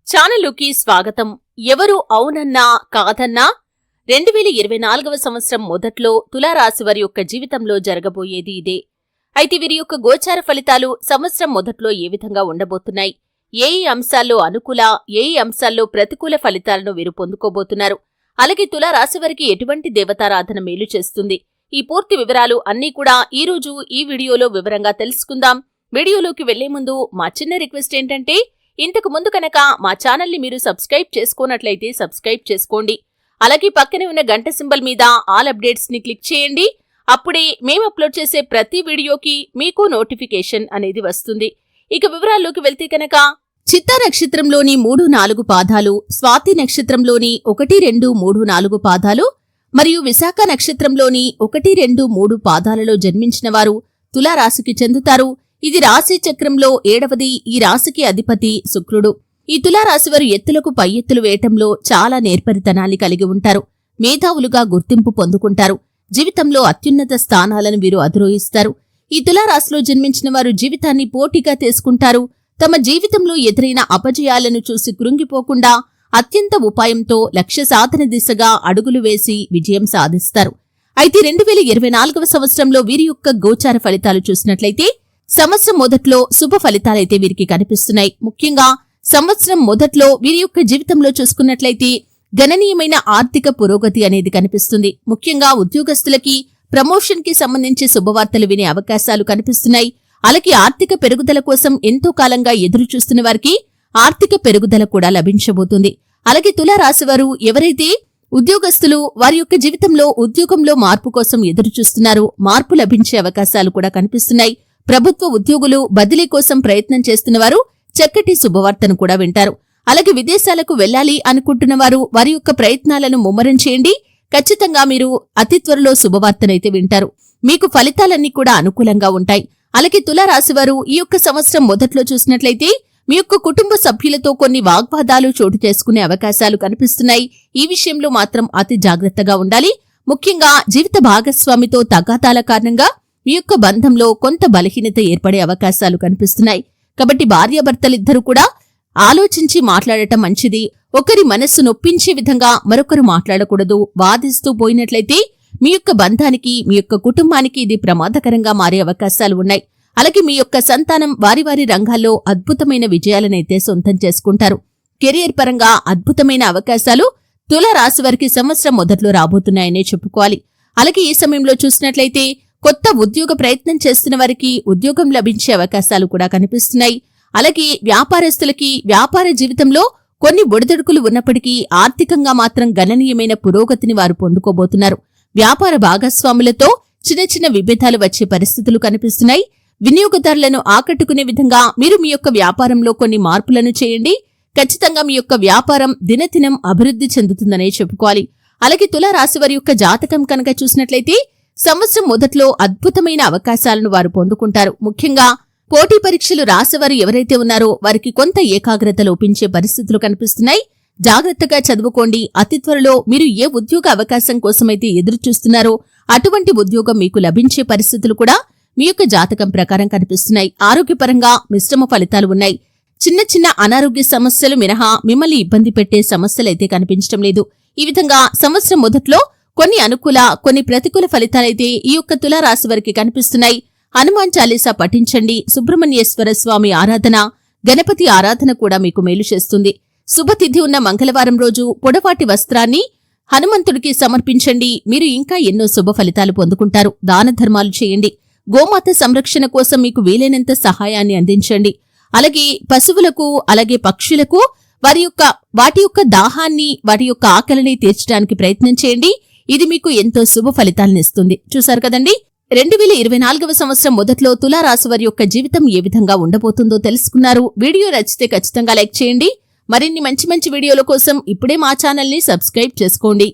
ఛానలుకి స్వాగతం. ఎవరు అవునన్నా కాదన్నా 2024వ సంవత్సరం మొదట్లో తులారాశి వారి యొక్క జీవితంలో జరగబోయేది ఇదే. అయితే వీరి యొక్క గోచార ఫలితాలు సంవత్సరం మొదట్లో ఏ విధంగా ఉండబోతున్నాయి, ఏ అంశాల్లో అనుకూల, ఏ అంశాల్లో ప్రతికూల ఫలితాలను వీరు పొందుకోబోతున్నారు, అలాగే తులారాశి వారికి ఎటువంటి దేవతారాధన మేలు చేస్తుంది, ఈ పూర్తి వివరాలు అన్నీ కూడా ఈరోజు ఈ వీడియోలో వివరంగా తెలుసుకుందాం. వీడియోలోకి వెళ్లే ముందు మా చిన్న రిక్వెస్ట్ ఏంటంటే, ఇంతకు ముందు కనుక మా ఛానల్ని మీరు సబ్స్క్రైబ్ చేసుకోనట్లయితే సబ్స్క్రైబ్ చేసుకోండి. అలాగే పక్కనే ఉన్న గంట సింబల్ మీద ఆల్ అప్డేట్స్ ని క్లిక్ చేయండి. అప్పుడే మేము అప్లోడ్ చేసే ప్రతి వీడియోకి మీకు నోటిఫికేషన్ అనేది వస్తుంది. ఇక వివరాల్లోకి వెళ్తే కనుక చిత్తా నక్షత్రంలోని 3-4 పాదాలు, స్వాతి నక్షత్రంలోని 1, 2, 3, 4 పాదాలు మరియు విశాఖ నక్షత్రంలోని 1, 2, 3 పాదాలలో జన్మించిన వారు తులారాశికి చెందుతారు. ఇది రాశి చక్రంలో 7వది. ఈ రాశికి అధిపతి శుక్రుడు. ఈ తులారాశివారు ఎత్తులకు పై ఎత్తులు వేయటంలో చాలా నేర్పరితనాన్ని కలిగి ఉంటారు. మేధావులుగా గుర్తింపు పొందుకుంటారు. జీవితంలో అత్యున్నత స్థానాలను వీరు అధిరోహిస్తారు. ఈ తులారాశిలో జన్మించిన వారు జీవితాన్ని పోటీగా తీసుకుంటారు. తమ జీవితంలో ఎదురైన అపజయాలను చూసి కృంగిపోకుండా అత్యంత ఉపాయంతో లక్ష్య సాధన దిశగా అడుగులు వేసి విజయం సాధిస్తారు. అయితే 2024వ సంవత్సరంలో వీరి యొక్క గోచార ఫలితాలు చూసినట్లయితే సంవత్సరం మొదట్లో శుభ ఫలితాలైతే వీరికి కనిపిస్తున్నాయి. ముఖ్యంగా సంవత్సరం మొదట్లో వీరి యొక్క జీవితంలో చూసుకున్నట్లయితే గణనీయమైన ఆర్థిక పురోగతి అనేది కనిపిస్తుంది. ముఖ్యంగా ఉద్యోగస్తులకి ప్రమోషన్ కి సంబంధించి శుభవార్తలు వినే అవకాశాలు కనిపిస్తున్నాయి. అలాగే ఆర్థిక పెరుగుదల కోసం ఎంతో కాలంగా ఎదురు చూస్తున్న వారికి ఆర్థిక పెరుగుదల కూడా లభించబోతుంది. అలాగే తులారాశివారు ఎవరైతే ఉద్యోగస్తులు వారి యొక్క జీవితంలో ఉద్యోగంలో మార్పు కోసం ఎదురు చూస్తున్నారో మార్పు లభించే అవకాశాలు కూడా కనిపిస్తున్నాయి. ప్రభుత్వ ఉద్యోగులు బదిలీ కోసం ప్రయత్నం చేస్తున్నవారు చక్కటి శుభవార్తను కూడా వింటారు. అలాగే విదేశాలకు వెళ్లాలి అనుకుంటున్నవారు వారి యొక్క ప్రయత్నాలను ముమ్మరం చేయండి. ఖచ్చితంగా మీరు అతి త్వరలో శుభవార్తనైతే వింటారు. మీకు ఫలితాలన్నీ కూడా అనుకూలంగా ఉంటాయి. అలాగే తులారాశివారు ఈ యొక్క సంవత్సరం మొదట్లో చూసినట్లయితే మీ యొక్క కుటుంబ సభ్యులతో కొన్ని వాగ్వాదాలు చోటు చేసుకునే అవకాశాలు కనిపిస్తున్నాయి. ఈ విషయంలో మాత్రం అతి జాగ్రత్తగా ఉండాలి. ముఖ్యంగా జీవిత భాగస్వామితో తగాదాల కారణంగా మీ యొక్క బంధంలో కొంత బలహీనత ఏర్పడే అవకాశాలు కనిపిస్తున్నాయి. కాబట్టి భార్యాభర్తలిద్దరూ కూడా ఆలోచించి మాట్లాడటం మంచిది. ఒకరి మనస్సు నొప్పించే విధంగా మరొకరు మాట్లాడకూడదు. వాదిస్తూ పోయినట్లయితే మీ యొక్క బంధానికి, మీ యొక్క కుటుంబానికి ఇది ప్రమాదకరంగా మారే అవకాశాలు ఉన్నాయి. అలాగే మీ యొక్క సంతానం వారి వారి రంగాల్లో అద్భుతమైన విజయాలనైతే సొంతం చేసుకుంటారు. కెరియర్ పరంగా అద్భుతమైన అవకాశాలు తులారాశి వారికి సంవత్సరం మొదట్లో రాబోతున్నాయనే చెప్పుకోవాలి. అలాగే ఈ సమయంలో చూసినట్లయితే కొత్త ఉద్యోగ ప్రయత్నం చేస్తున్న వారికి ఉద్యోగం లభించే అవకాశాలు కూడా కనిపిస్తున్నాయి. అలాగే వ్యాపారస్తులకి వ్యాపార జీవితంలో కొన్ని ఒడిదొడుకులు ఉన్నప్పటికీ ఆర్థికంగా మాత్రం గణనీయమైన పురోగతిని వారు పొందుకోబోతున్నారు. వ్యాపార భాగస్వాములతో చిన్న చిన్న విభేదాలు వచ్చే పరిస్థితులు కనిపిస్తున్నాయి. వినియోగదారులను ఆకట్టుకునే విధంగా మీరు మీ యొక్క వ్యాపారంలో కొన్ని మార్పులను చేయండి. ఖచ్చితంగా మీ యొక్క వ్యాపారం దినదినం అభివృద్ధి చెందుతుందనే చెప్పుకోవాలి. అలాగే తులారాశి వారి యొక్క జాతకం కనుక చూసినట్లయితే సంవత్సరం మొదట్లో అద్భుతమైన అవకాశాలను వారు పొందుకుంటారు. ముఖ్యంగా పోటీ పరీక్షలు రాసేవారు ఎవరైతే ఉన్నారో వారికి కొంత ఏకాగ్రత లోపించే పరిస్థితులు కనిపిస్తున్నాయి. జాగ్రత్తగా చదువుకోండి. అతి త్వరలో మీరు ఏ ఉద్యోగ అవకాశం కోసమైతే ఎదురు చూస్తున్నారో అటువంటి ఉద్యోగం మీకు లభించే పరిస్థితులు కూడా మీ యొక్క జాతకం ప్రకారం కనిపిస్తున్నాయి. ఆరోగ్యపరంగా మిశ్రమ ఫలితాలు ఉన్నాయి. చిన్న చిన్న అనారోగ్య సమస్యలు మినహా మిమ్మల్ని ఇబ్బంది పెట్టే సమస్యలైతే కనిపించడం లేదు. ఈ విధంగా సంవత్సరం మొదట్లో కొన్ని అనుకూల, కొన్ని ప్రతికూల ఫలితాలైతే ఈ యొక్క తులారాశి వారికి కనిపిస్తున్నాయి. హనుమాన్ చాలీసా పఠించండి. సుబ్రహ్మణ్యేశ్వర స్వామి ఆరాధన, గణపతి ఆరాధన కూడా మీకు మేలు చేస్తుంది. శుభతిథి ఉన్న మంగళవారం రోజు పొడవాటి వస్త్రాన్ని హనుమంతుడికి సమర్పించండి. మీరు ఇంకా ఎన్నో శుభ ఫలితాలు పొందుకుంటారు. దాన ధర్మాలు చేయండి. గోమాత సంరక్షణ కోసం మీకు వీలైనంత సహాయాన్ని అందించండి. అలాగే పశువులకు, అలాగే పక్షులకు వాటి యొక్క దాహాన్ని, వాటి యొక్క ఆకలిని తీర్చడానికి ప్రయత్నం చేయండి. ఇది మీకు ఎంతో శుభ ఫలితాలను ఇస్తుంది. చూశారు కదండి, 2024వ సంవత్సరం మొదట్లో తులారాశి వారి యొక్క జీవితం ఏ విధంగా ఉండబోతుందో తెలుసుకున్నారు. వీడియో నచ్చితే ఖచ్చితంగా లైక్ చేయండి. మరిన్ని మంచి మంచి వీడియోల కోసం ఇప్పుడే మా ఛానల్ని సబ్స్క్రైబ్ చేసుకోండి.